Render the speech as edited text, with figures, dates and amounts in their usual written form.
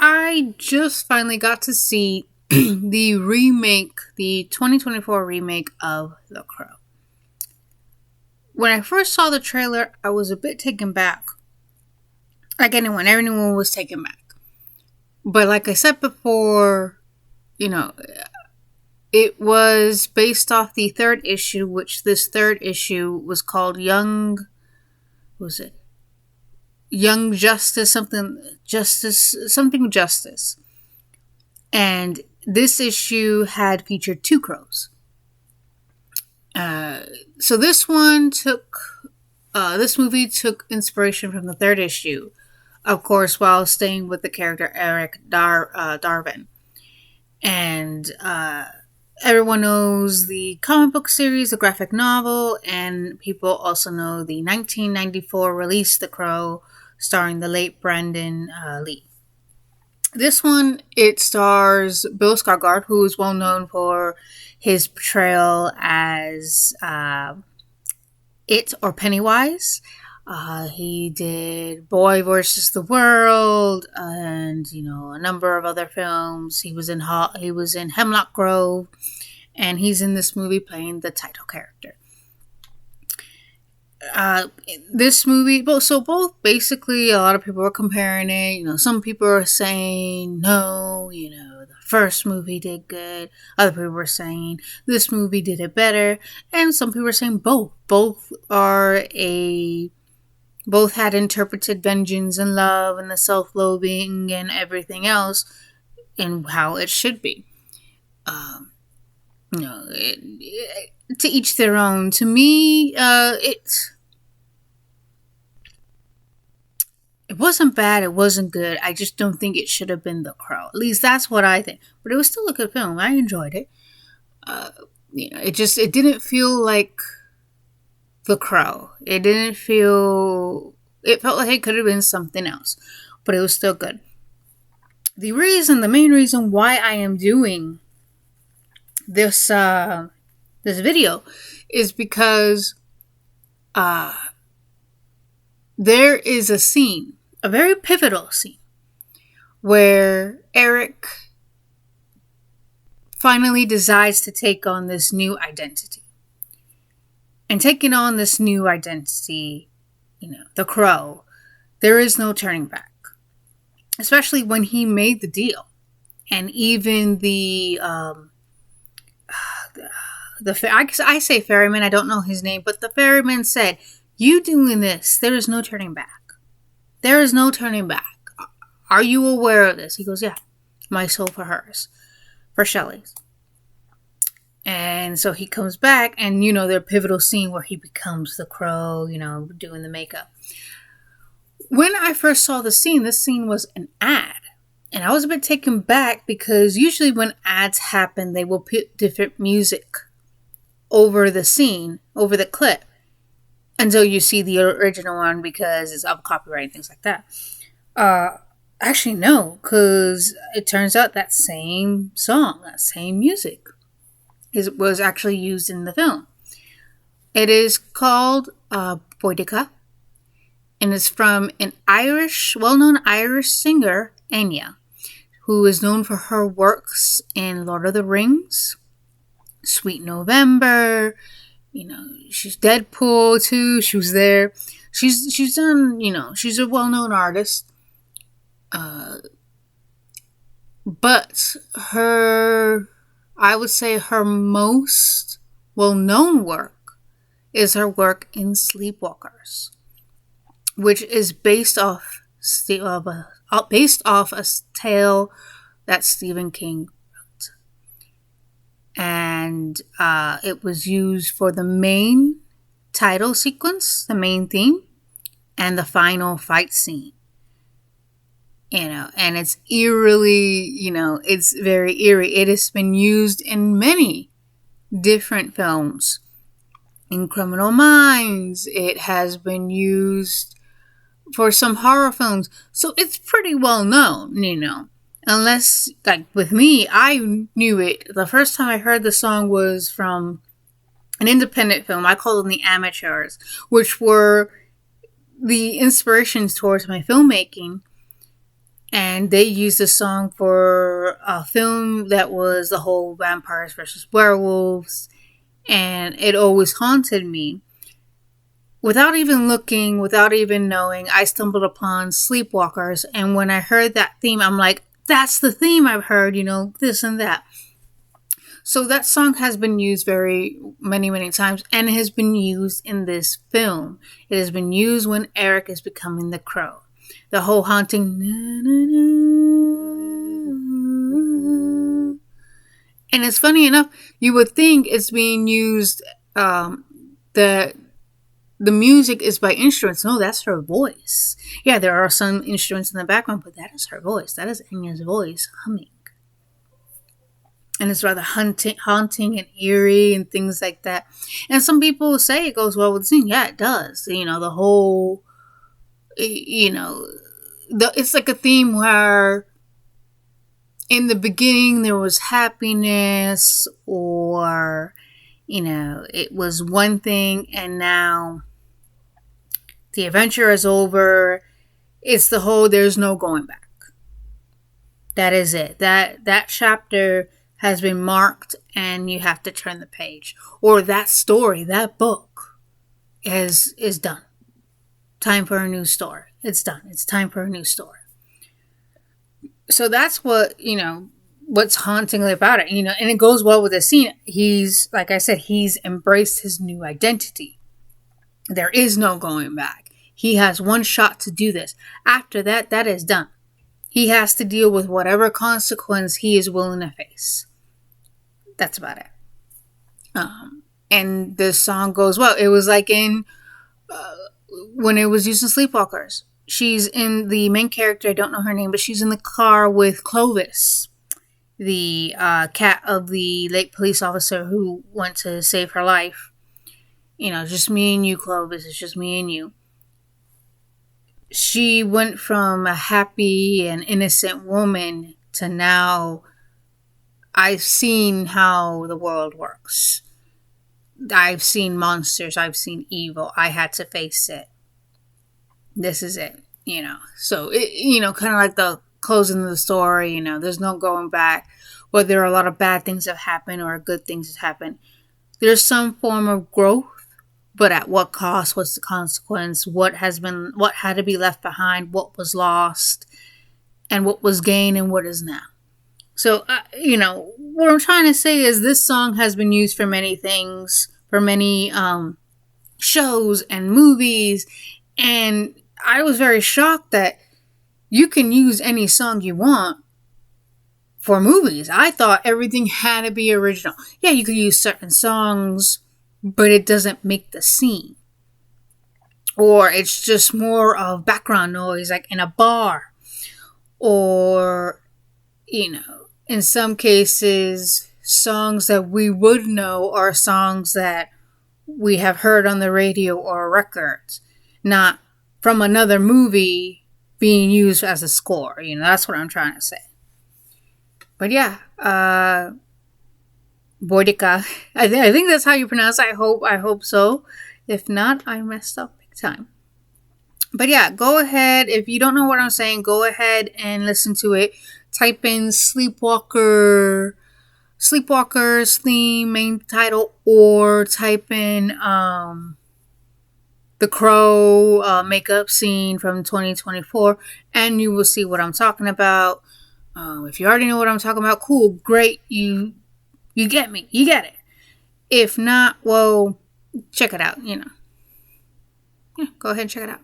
I just finally got to see the 2024 remake of The Crow. When I first saw the trailer, I was a bit taken back. Like everyone was taken back. But like I said before, it was based off the third issue, which this third issue was called Young Justice, something Justice. And this issue had featured two crows. So this movie took inspiration from the third issue, of course, while staying with the character Eric Darvin. And everyone knows the comic book series, the graphic novel, and people also know the 1994 release, The Crow, starring the late Brandon Lee. This one, it stars Bill Skarsgård, who is well known for his portrayal as It or Pennywise. He did Boy vs. the World, and a number of other films. He was in Hemlock Grove, and he's in this movie playing the title character. This movie, both basically, a lot of people are comparing it. Some people are saying no, the first movie did good. Other people were saying this movie did it better, and some people are saying both. Both had interpreted vengeance and love and the self-loathing and everything else and how it should be. To each their own. To me, it wasn't bad, it wasn't good. I just don't think it should have been The Crow. At least that's what I think. But it was still a good film. I enjoyed it. It didn't feel like The Crow. It felt like it could have been something else. But it was still good. The main reason why I am doing this video is because there is a scene, a very pivotal scene, where Eric finally decides to take on this new identity. And taking on this new identity, The Crow, there is no turning back. Especially when he made the deal. And even I say ferryman, I don't know his name, but the ferryman said, "You doing this, there is no turning back. There is no turning back. Are you aware of this?" He goes, "Yeah, my soul for hers, for Shelley's." And so he comes back, and their pivotal scene where he becomes the Crow, doing the makeup. When I first saw this scene was an ad. And I was a bit taken back because usually when ads happen, they will put different music over the scene, over the clip, until you see the original one because it's up copyright and things like that. Actually, no, because it turns out that same song, that same music was actually used in the film. It is called Boadicea, and it's from an well-known Irish singer, Enya, who is known for her works in Lord of the Rings, Sweet November, she's Deadpool too, she was there. She's done, she's a well-known artist. But I would say her most well-known work is her work in Sleepwalkers, which is based off a tale that Stephen King wrote. And it was used for the main title sequence, the main theme, and the final fight scene. And it's eerily, it's very eerie. It has been used in many different films. In Criminal Minds, it has been used for some horror films. So it's pretty well known, Unless, like with me, I knew it. The first time I heard the song was from an independent film. I call them the Amateurs, which were the inspirations towards my filmmaking. And they used the song for a film that was the whole vampires versus werewolves. And it always haunted me. Without even looking, without even knowing, I stumbled upon Sleepwalkers. And when I heard that theme, I'm like, that's the theme I've heard, this and that. So that song has been used very many times, and it has been used in this film. It has been used when Eric is becoming the Crow. The whole haunting, na, na, na. And it's funny enough, you would think it's being used, the music is by instruments. No, that's her voice. Yeah, there are some instruments in the background, but that is her voice. That is Enya's voice humming. And it's rather haunting and eerie and things like that. And some people say it goes well with the scene. Yeah, it does. The whole, it's like a theme where in the beginning there was happiness, or, it was one thing, and now the adventure is over. It's the whole, there's no going back. That is it. That chapter has been marked, and you have to turn the page. Or that story, that book is done. Time for a new story. It's done. It's time for a new story. So that's what, what's haunting about it, and it goes well with the scene. He's, like I said, he's embraced his new identity. There is no going back. He has one shot to do this. After that, that is done. He has to deal with whatever consequence he is willing to face. That's about it. And the song goes well. It was like in when it was used in Sleepwalkers. She's in, the main character, I don't know her name, but she's in the car with Clovis, the cat of the late police officer who went to save her life. Just me and you, Clovis. It's just me and you. She went from a happy and innocent woman to now, I've seen how the world works. I've seen monsters. I've seen evil. I had to face it. This is it, So, kind of like the closing of the story, there's no going back. Whether a lot of bad things have happened or good things have happened, there's some form of growth. But at what cost? What's the consequence? What had to be left behind? What was lost? And what was gained and what is now? So, what I'm trying to say is this song has been used for many things, for many shows and movies. And I was very shocked that you can use any song you want for movies. I thought everything had to be original. Yeah, you could use certain songs, but it doesn't make the scene. Or it's just more of background noise, like in a bar. Or, in some cases, songs that we would know are songs that we have heard on the radio or records, not from another movie being used as a score. That's what I'm trying to say. But yeah, Boadicea. I think that's how you pronounce it. I hope so. If not, I messed up big time. But yeah, go ahead. If you don't know what I'm saying, go ahead and listen to it. Type in Sleepwalker's theme, main title, or type in the Crow makeup scene from 2024, and you will see what I'm talking about. If you already know what I'm talking about, cool, great, you get me, you get it. If not, well, check it out, Yeah, go ahead and check it out.